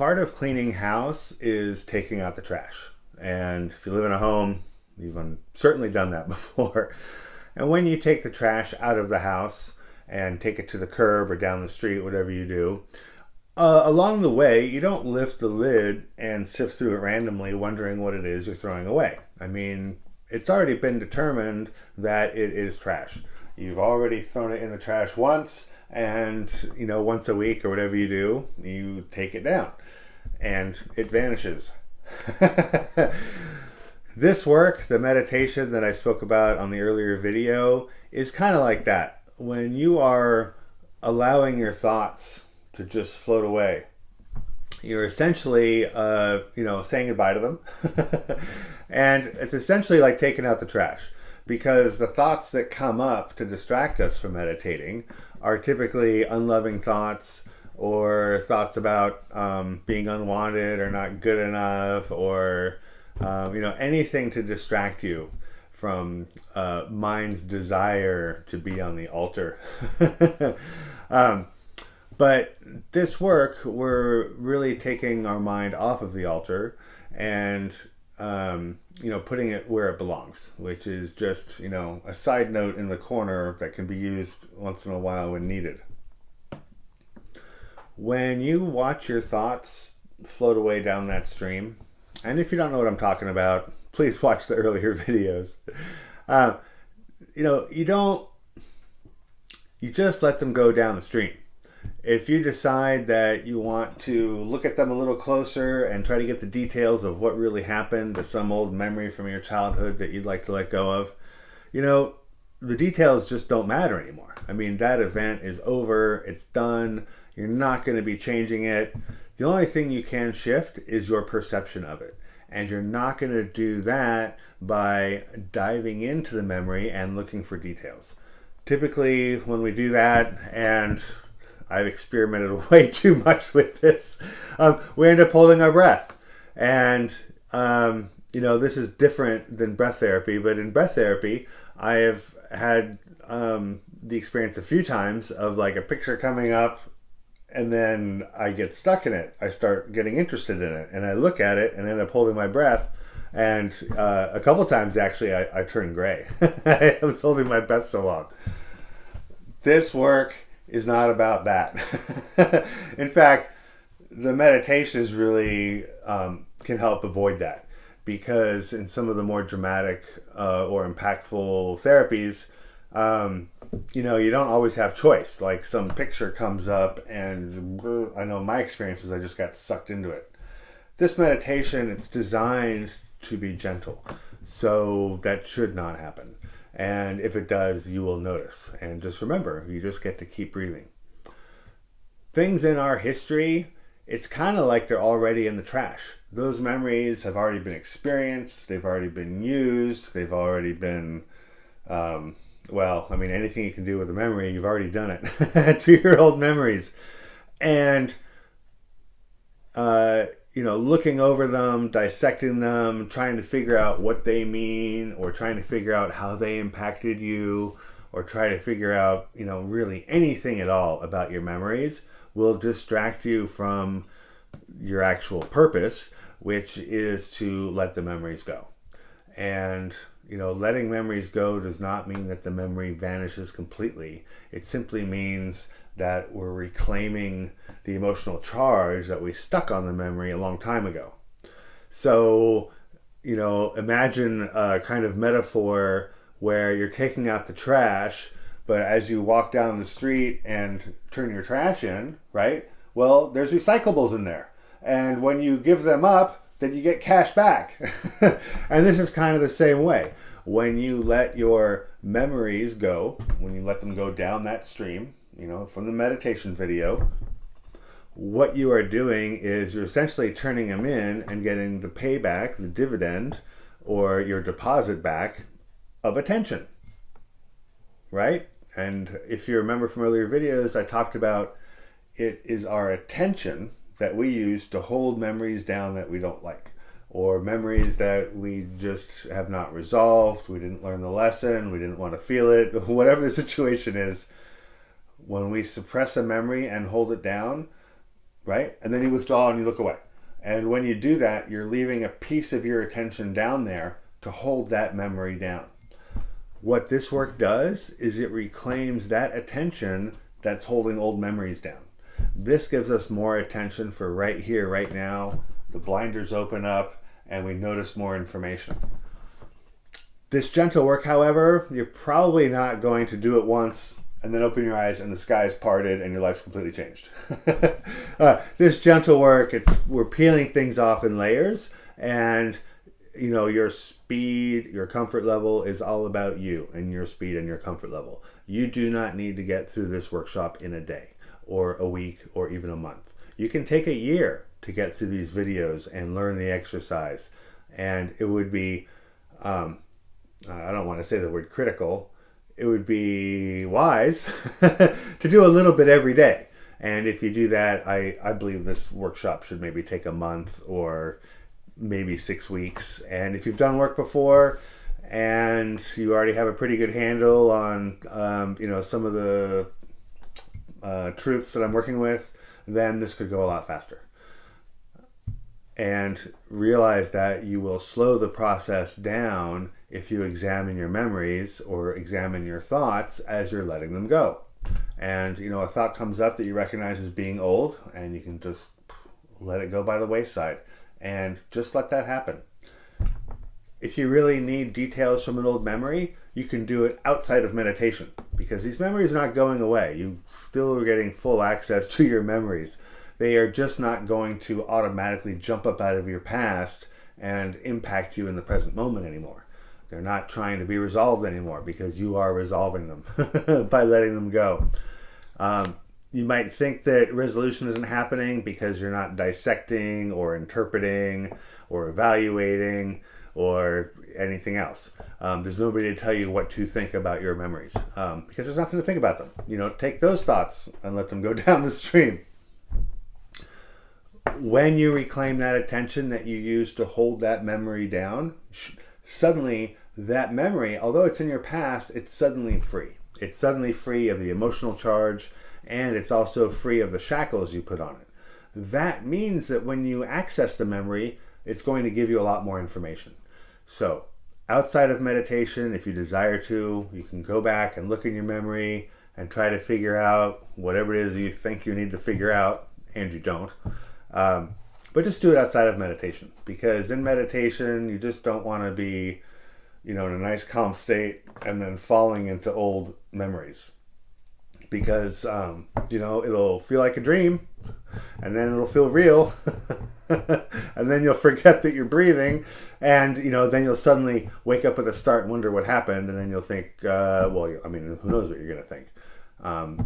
part of cleaning house is taking out the trash. And if you live in a home, you've certainly done that before. And when you take the trash out of the house and take it to the curb or down the street, whatever you do, along the way, you don't lift the lid and sift through it randomly, wondering what it is you're throwing away. I mean, it's already been determined that it is trash. You've already thrown it in the trash once, and once a week or whatever you do, you take it down and it vanishes. This work, the meditation that I spoke about on the earlier video, is kind of like that. When you are allowing your thoughts to just float away, you're essentially saying goodbye to them. And it's essentially like taking out the trash, because the thoughts that come up to distract us from meditating are typically unloving thoughts, or thoughts about being unwanted or not good enough, or anything to distract you from mind's desire to be on the altar. But this work, we're really taking our mind off of the altar and putting it where it belongs, which is just a side note in the corner that can be used once in a while when needed. When you watch your thoughts float away down that stream, and if you don't know what I'm talking about, please watch the earlier videos. You just let them go down the stream. If you decide that you want to look at them a little closer and try to get the details of what really happened to some old memory from your childhood that you'd like to let go of, the details just don't matter anymore. I mean, that event is over, it's done, you're not going to be changing it. The only thing you can shift is your perception of it. And you're not going to do that by diving into the memory and looking for details. Typically, when we do that, and I've experimented way too much with this, we end up holding our breath. And, this is different than breath therapy, but in breath therapy, I have had the experience a few times of like a picture coming up, and then I get stuck in it. I start getting interested in it, and I look at it and end up holding my breath. And a couple times, actually, I turned gray. I was holding my breath so long. This work is not about that. In fact, the meditations really can help avoid that, because in some of the more dramatic or impactful therapies, you don't always have choice. Like some picture comes up, and I know my experience is I just got sucked into it. This meditation, it's designed to be gentle, so that should not happen. And if it does, you will notice. And just remember, you just get to keep breathing. Things in our history, it's kind of like they're already in the trash. Those memories have already been experienced, they've already been used, they've already been, anything you can do with a memory, you've already done it. 2-year-old memories. And, looking over them, dissecting them, trying to figure out what they mean, or trying to figure out how they impacted you, or try to figure out, really anything at all about your memories will distract you from your actual purpose, which is to let the memories go. And, letting memories go does not mean that the memory vanishes completely. It simply means that we're reclaiming the emotional charge that we stuck on the memory a long time ago. So, imagine a kind of metaphor where you're taking out the trash, but as you walk down the street and turn your trash in, right? Well, there's recyclables in there. And when you give them up, then you get cash back. And this is kind of the same way. When you let your memories go, when you let them go down that stream, from the meditation video, what you are doing is you're essentially turning them in and getting the payback, the dividend, or your deposit back of attention, right? And if you remember from earlier videos, I talked about it is our attention that we use to hold memories down that we don't like, or memories that we just have not resolved, we didn't learn the lesson, we didn't want to feel it, whatever the situation is. When we suppress a memory and hold it down, right? And then you withdraw and you look away. And when you do that, you're leaving a piece of your attention down there to hold that memory down. What this work does is it reclaims that attention that's holding old memories down. This gives us more attention for right here, right now. The blinders open up and we notice more information. This gentle work, however, you're probably not going to do it once and then open your eyes and the sky's parted and your life's completely changed. This gentle work, we're peeling things off in layers, and your speed, your comfort level is all about you and your speed and your comfort level. You do not need to get through this workshop in a day or a week or even a month. You can take a year to get through these videos and learn the exercise. And it would be, I don't want to say the word critical, it would be wise to do a little bit every day. And if you do that, I believe this workshop should maybe take a month or maybe 6 weeks. And if you've done work before and you already have a pretty good handle on some of the truths that I'm working with, then this could go a lot faster. And realize that you will slow the process down if you examine your memories or examine your thoughts as you're letting them go. And a thought comes up that you recognize as being old, and you can just let it go by the wayside and just let that happen. If you really need details from an old memory, you can do it outside of meditation, because these memories are not going away. You still are getting full access to your memories. They are just not going to automatically jump up out of your past and impact you in the present moment anymore. They're not trying to be resolved anymore, because you are resolving them by letting them go. You might think that resolution isn't happening because you're not dissecting or interpreting or evaluating or anything else. There's nobody to tell you what to think about your memories, because there's nothing to think about them. Take those thoughts and let them go down the stream. When you reclaim that attention that you used to hold that memory down, suddenly that memory, although it's in your past, it's suddenly free. It's suddenly free of the emotional charge, and it's also free of the shackles you put on it. That means that when you access the memory, it's going to give you a lot more information. So outside of meditation, if you desire to, you can go back and look in your memory and try to figure out whatever it is you think you need to figure out, and you don't. But just do it outside of meditation, because in meditation, you just don't want to be, in a nice calm state and then falling into old memories, because, it'll feel like a dream, and then it'll feel real, and then you'll forget that you're breathing, and, then you'll suddenly wake up with a start and wonder what happened, and then you'll think, who knows what you're going to think.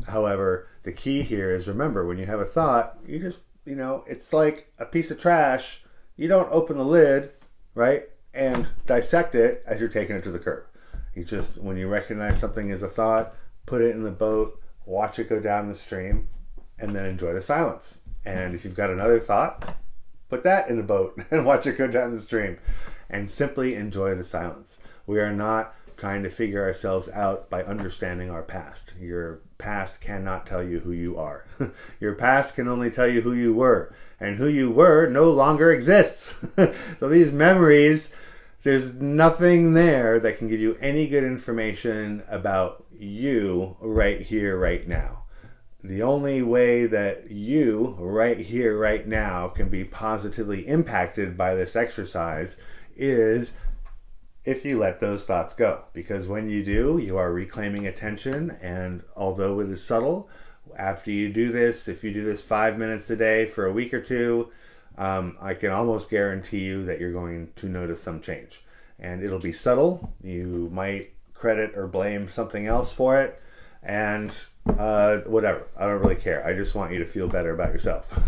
However, the key here is, remember, when you have a thought, you just, it's like a piece of trash. You don't open the lid, right, and dissect it as you're taking it to the curb. You just, when you recognize something as a thought, put it in the boat, watch it go down the stream, and then enjoy the silence. And if you've got another thought, put that in the boat and watch it go down the stream, and simply enjoy the silence. We are not trying to figure ourselves out by understanding our past. Your past cannot tell you who you are. Your past can only tell you who you were, and who you were no longer exists. So these memories, there's nothing there that can give you any good information about you right here, right now. The only way that you right here, right now can be positively impacted by this exercise is if you let those thoughts go. Because when you do, you are reclaiming attention, and although it is subtle, after you do this, if you do this 5 minutes a day for a week or two, I can almost guarantee you that you're going to notice some change. And it'll be subtle. You might credit or blame something else for it, and whatever. I don't really care. I just want you to feel better about yourself.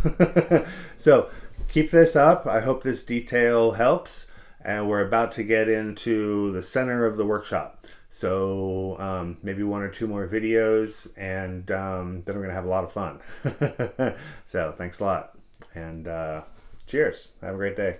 So keep this up. I hope this detail helps. And we're about to get into the center of the workshop. So maybe 1 or 2 more videos, and then we're going to have a lot of fun. So thanks a lot. And cheers. Have a great day.